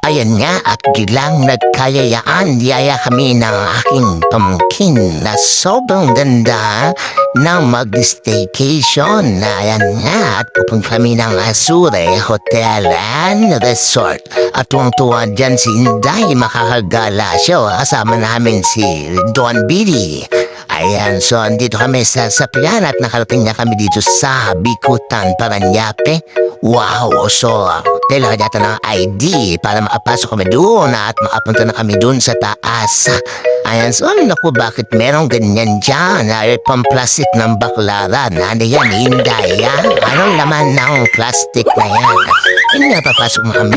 Ayan nga at biglang nagkayayaan yaya kami ng aking pamangkin na sobrang ganda na mag-staycation. Ayan nga at pupunta kami ng Azure Hotel and Resort. At tuwang-tuwa dyan si Inday, makakagala siya. Kasama namin si Don Billy. Ayan, so andito kami sa Sapian at nakarating na kami dito sa Bikutan, Parañaque. Wow, so kailangan natin ng ID para makapasok kami doon at makapunta na kami doon sa taas. Ayan, so naku, bakit merong ganyan dyan? Ay, pamplastic ng baklaran. Ano yan, Inday, ha? Anong laman ng plastic na yan? Hindi na papasok mo kami.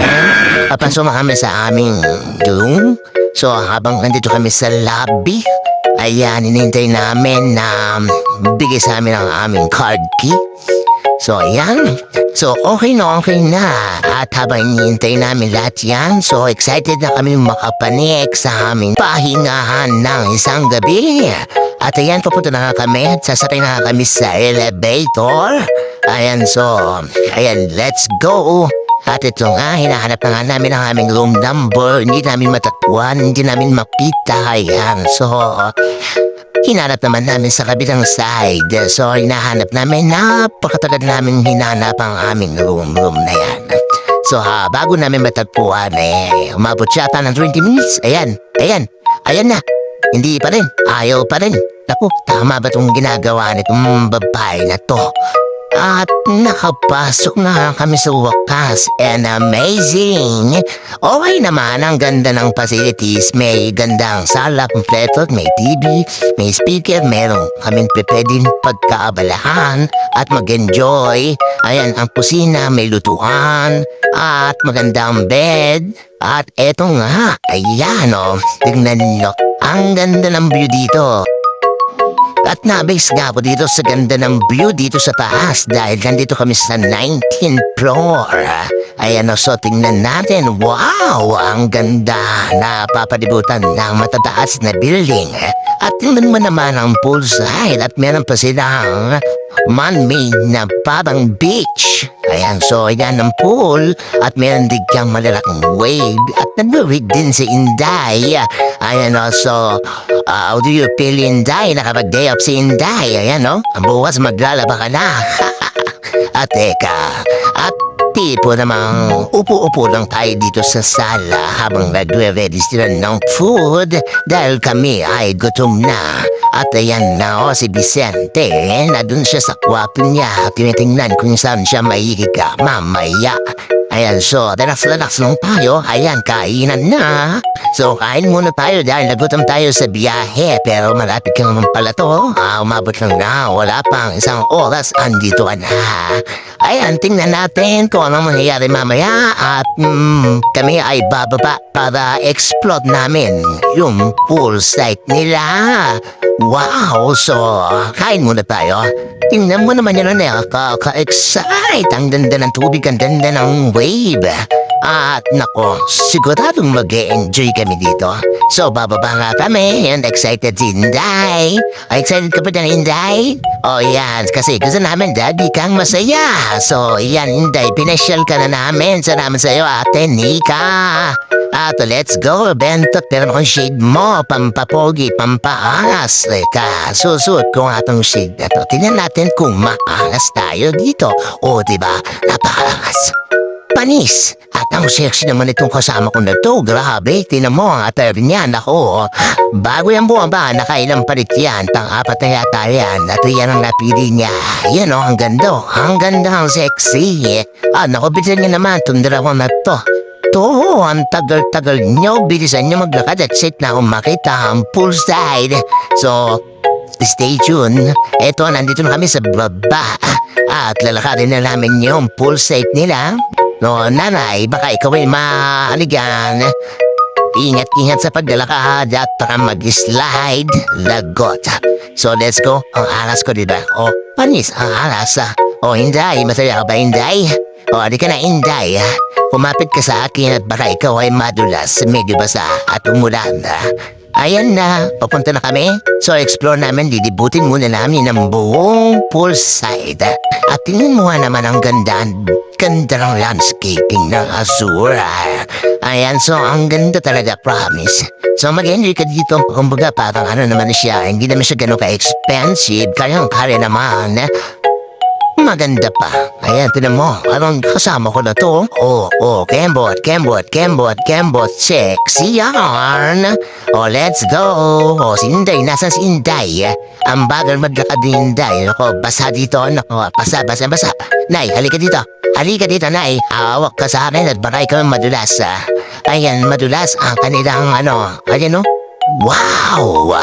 Papasok mo kami sa aming room. So habang nandito kami sa lobby, ayan, inintay namin na bigay sa amin ang aming card key. So, ayan. So, okay na. At habang inintay namin lahat yan, so excited na kami makapanik sa aming pahingahan ng isang gabi. At ayan, papunta na kami at sasakay na kami sa elevator. Ayan, so, ayan, let's go. At ito nga, hinahanap na nga namin ang aming room number. Hindi namin matakbuhan, hindi namin mapita. Ayan, so hinanap naman namin sa kabilang side. So, hinahanap namin, napakatagal namin hinanap ang aming room na yan. So, bago namin matagpuan, umabot siya ng 20 minutes. Ayan na. Hindi pa rin, ayaw pa rin. Naku, tama ba itong ginagawa nitong babae na to? At nakapasok na kami sa wakas and amazing! Okay naman, ang ganda ng facilities. May gandang sala, kompleto, may TV, may speaker, meron kaming pwedeng pagkaabalahan at mag-enjoy. Ayan, ang kusina, may lutuan, at magandang bed. At eto nga, ayan tignan nyo, ang ganda ng view dito. At nabase nga po dito sa ganda ng view dito sa taas dahil nandito kami sa 19th floor. Ayan so tingnan natin. Wow! Ang ganda na papalibutan ng matataas na building. At tingnan mo naman ang poolside at meron pa silang man-made na parang beach. Ayan, so yan ang pool at meron din kang malalaking wave at nag-wave din si Inday. Ayan so, how do you feel, Inday? Nakapag-day off si Inday. Ayan bukas maglalaba ka na. At teka, at tipo namang upo-upo lang tayo dito sa sala habang nagre-ready sila ng food dahil kami ay gutom na. At ayan na si Vicente, na dun siya sa kwarto niya. Tinitingnan kung saan siya mahihiga mamaya. Ayan, so relax lang tayo. Ayan, kainan na. So kain muna tayo dahil nagutom tayo sa biyahe. Pero malapit ka naman pala to. Umabot lang na, wala pang isang oras, andito ka na. Ayan, tingnan natin kung anong mangyayari mamaya. At kami ay bababa para explore namin yung pool site nila. Wow, so kain muna tayo. Tingnan mo naman yun ka-excite. Ang ganda ng tubig, ang ganda ng wave. At nako, siguradong mag-e-enjoy kami dito. So bababa nga kami and excited si Inday. Excited ka pa dyan, Inday? Oh yan, kasi gusto namin daddy kang masaya. So yan, Inday, pinasyal ka na namin. Salamat sa'yo, Ate Nika. At let's go, bentot. Pero kung shade mo, pampapogi, pampaangas. Teka, susuot ko nga itong shade na to. Tingnan natin kung maangas tayo dito. O diba, napakaangas. Panis! At ang sexy naman itong kasama ko na to. Grabe, tinan mo ang attire niyan. Ako, bago yung buwan ba, nakailang palit yan. Pang-apat na yata yan. At yan ang napili niya. Yan ang ganda. Ang ganda, ang sexy. Naku, bilisan niya naman. Tundra ko na to. To, ang tagal-tagal niyo. Bilisan niyo maglakad at sit na makita ang poolside. So, stay tuned. Eto, nandito na kami sa baba. At lalakarin na namin yung poolside nila. No, nanay, baka ikaw ay maaligan. Ingat-ingat sa paglalakad at baka mag-slide. Lagot. So, let's go. Ang alas ko, diba? Panis, ang alas. Inday, masaya ka ba, Inday? Di ka na, Inday. Kumapit ka sa akin at baka ikaw ay madulas, medyo basa at umulan. Ayan na, papunta na kami. So explore namin, didibutin muna namin ng buong poolside. At tingnan mo nga naman ang ganda ng landscaping ng Azura. Ayan, so ang ganda talaga, promise. So mag-enjoy ka dito, kumbaga parang ano naman siya, hindi naman siya gano'n ka-expensive, kaya naman. Maganda pa. Ayan, tinan mo. Anong kasama ko na to? Kembot, sexy yarn. Let's go. Si Inday, nasan si Inday? Ang bagal maglakad ni Inday. Ako, basa dito. Nako, basa. Nay, halika dito. Nay. Hawak ka sa akin at baka ikaw madulas. Ayan, madulas ang kanilang Ayan, no? Wow!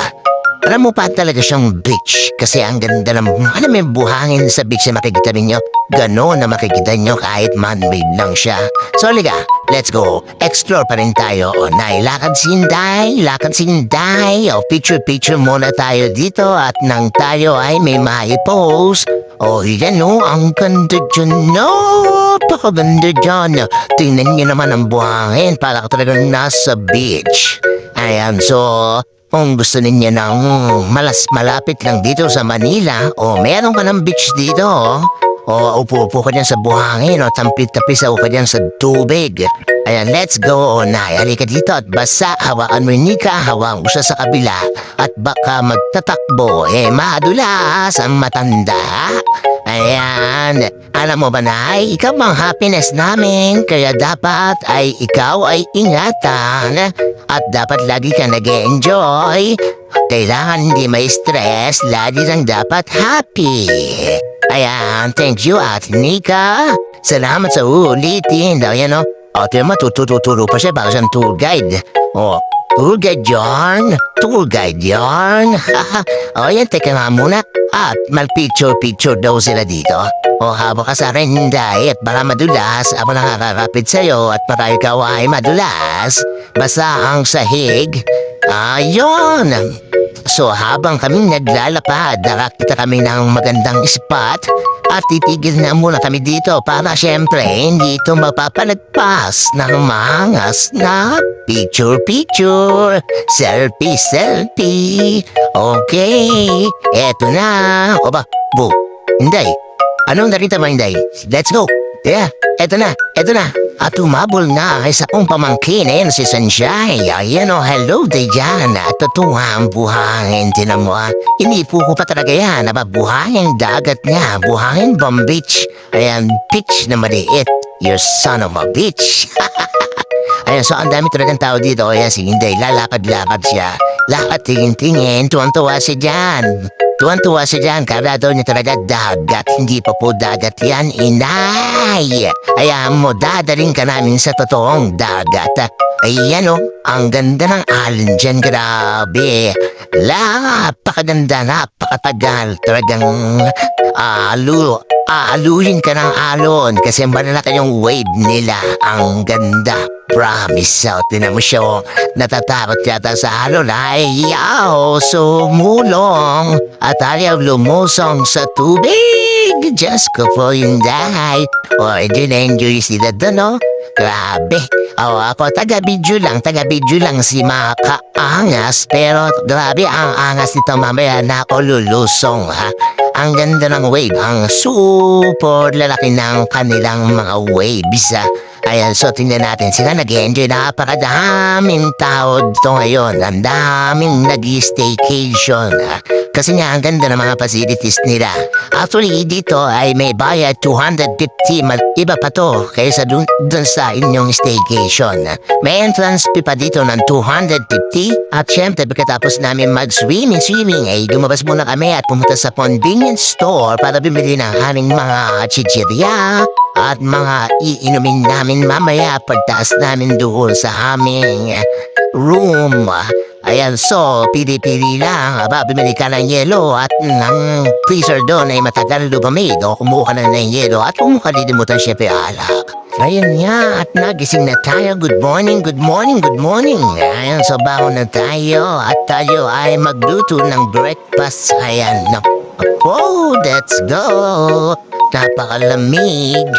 Alam mo pa talaga siyang beach kasi ang ganda ng may buhangin sa beach na makikita ninyo. Ganon na makikita nyo kahit man-made lang siya. So liga, let's go. Explore pa rin tayo. Nay, lakad si Inday. Picture muna tayo dito at nang tayo ay may mai-post. Yan ang ganda dyan. Napakaganda dyan. Tingnan nyo naman ang buhangin para ka talagang nasa beach. Ayan, so kung gusto ninyo ng malapit lang dito sa Manila, meron ka ng beach dito, upo-upo ka dyan sa buhangin, tampit-tapis ka dyan sa tubig. Ayan, let's go, Nay. Halika dito at basa, hawakan mo yung nika, hawak mo siya sa kabila, at baka magtatakbo, madulas ang matanda. Ayan, alam mo ba, Nay, ikaw ang happiness namin, kaya dapat ay ikaw ay ingatan, at dapat lagi ka nag-enjoy. Kailangan hindi may stress, lagi lang dapat happy. Ayan, thank you, Ate Nika. Salamat sa ulitin. Ayan, tiyan mo, tuturo pa siya baka siyang tour guide. Tour guide yarn. Yan, teka nga muna. At mag-picture daw sila dito. Habang ka sa akin, Inday, at baka madulas, ako nakakakapit sa'yo at para ikaw ay madulas. Basta ang sahig. Ayun. So habang kaming naglalapad, nakakita kami ng magandang spot at titigil na muna kami dito para syempre hindi ito mapapalagpas ng mangas na picture, selfie. Okay, eto na. Inday, anong nakita mo, Inday? Let's go. Yeah, eto na. At umabol na sa akong pamangkin, si Sanjay. Ayan hello diyan. Totoo ang buhangin, tinan mo Hindi po ko pa talaga yan, buhangin dagat nga, buhangin Bomb Beach. Ayan, beach na maliit. You son of a bitch. Ayan, so ang dami talagang tao dito. Ayan, si Inday, lalakad-lakad siya. Lakad, tingin-tingin, tuwang-tuwa siya dyan. Kala daw niya talaga dagat. Hindi pa po dagat yan, Inay. Ayan mo, dadaling ka namin sa totoong dagat. Ayan ang ganda ng alon dyan, grabe. Napakaganda, napakatagal. Talagang aaluhin ka ng alon kasi malalaki yung wave nila. Ang ganda. Promise, tinan mo siya, natatakot yata sa alon ay sumulong at ayaw lumusong sa tubig. Diyos ko po, Inday. Enjoy sila doon, Grabe. Ako, taga-video lang si makaangas, pero grabe ang angas nito mamaya na ako lulusong, Ang ganda ng wave, ang super lalaki ng kanilang mga waves, Ayan, so tingnan natin sila nag-enjoy. Napakadaming tao dito ngayon. Ang daming nag-staycation. Kasi nga, ang ganda ng mga facilities nila. Actually, dito ay may bayad 250. Iba pa to kaysa dun sa inyong staycation. May entrance fee pa dito ng 250. At syempre, pagkatapos namin mag-swimming, ay lumabas muna kami at pumunta sa convenience store para bumili ng aming mga chichirya at mga iinumin namin mamaya pagtaas namin doon sa aming room. Ayan, so, pili-pili lang. Bumili ka ng yelo at ng freezer doon ay matagal lumamig. Kumuha ka na ng yelo at kung kalilimutan syempre alak. Ayan nga, at nagising na tayo. Good morning. Ayan, so bangon na tayo at tayo ay magluto ng breakfast. Ayan, let's go. Napakalamig.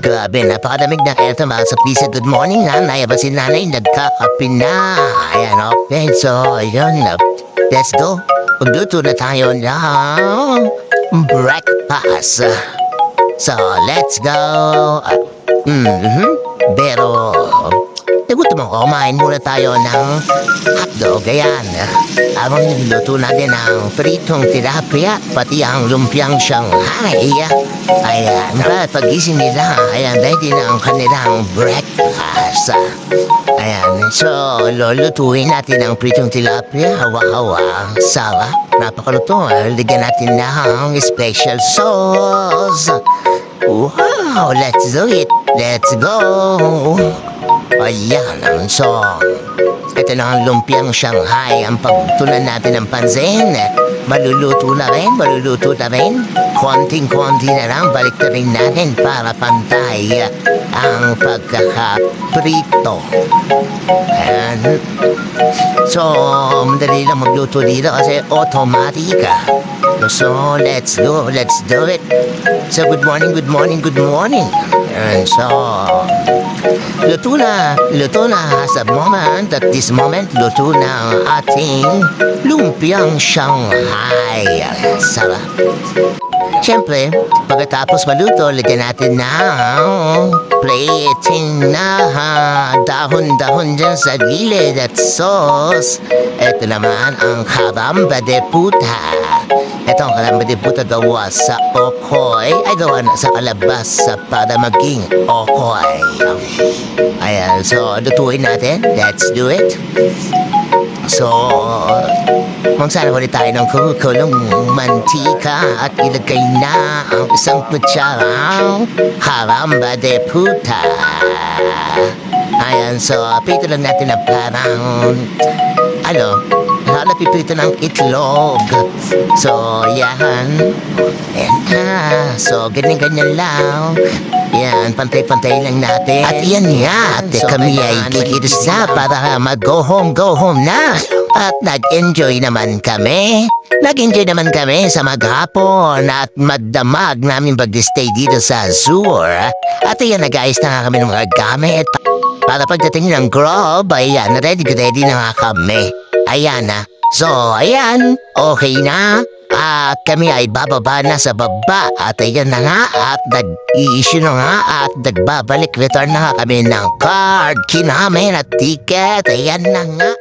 Grabe, napakadamig ng eto mga sapisa. Good morning, nanay. Aba si nanay, nagkakape na. Ayan, okay. So, ayun. Let's go. Magluto na tayo ng breakfast. So, let's go. Pero, nagutom ako. Kumain muna tayo ng hotdog. Ayan. Habang niluto natin ang pritong tilapia, pati ang lumpiang Shanghai. Ayan. Pag-gising nila, ayan, ready na ang kanilang breakfast. Ayan. So, lulutuin natin ang pritong tilapia. Hawa-hawa. Sarap. Napakaluto. Ligyan natin ng special sauce. Wow! Let's do it! Let's go! Ayan. So, ito na ang lumpiang Shanghai. Ang pagtunan natin ng pansin. Maluluto na rin. Konting-konti na lang. Balik na rin natin para pantay ang pagkakaprito. Ayan. So, madali lang magluto dito kasi automatic. So, let's go. Let's do it. So, good morning. And so, luto na at this moment, luto na ang ating lumpiang Shanghai. Sarap. Siyempre, pagkatapos maluto, lagyan natin ng plating na dahon-dahon dyan sa gilid at sauce. Ito naman ang karamba de puta. Ito ang karamba de puta gawa sa okoy. Ay, gawa na sa kalabasa para maging okoy. Ayan, so lutuin natin. Let's do it. So, magsara ulit tayo ng kulong mantika at ilagay na ang isang kutsarang karamba de puta. Ayan, so pito lang natin na parang pipito ng itlog. So, yan. Ayan na. So, ganyan-ganyan lang. Yan, pantay-pantay lang natin. At yan nga, so, kami ay kikilos na para mag-go home na. At nag-enjoy naman kami. Nag-enjoy naman kami sa maghapon at magdamag namin pag-stay dito sa Azur. At ayan, nag-ayos na nga kami ng mga gamit. Para pagdating ng grove, ayan, ready na nga kami. Ayan na. So, ayan, okay na. At kami ay bababa na sa baba. At ayan na nga, at nag-i-issue na nga, at nagbabalik, return na nga kami ng card, kinamin at ticket. Ayan na nga.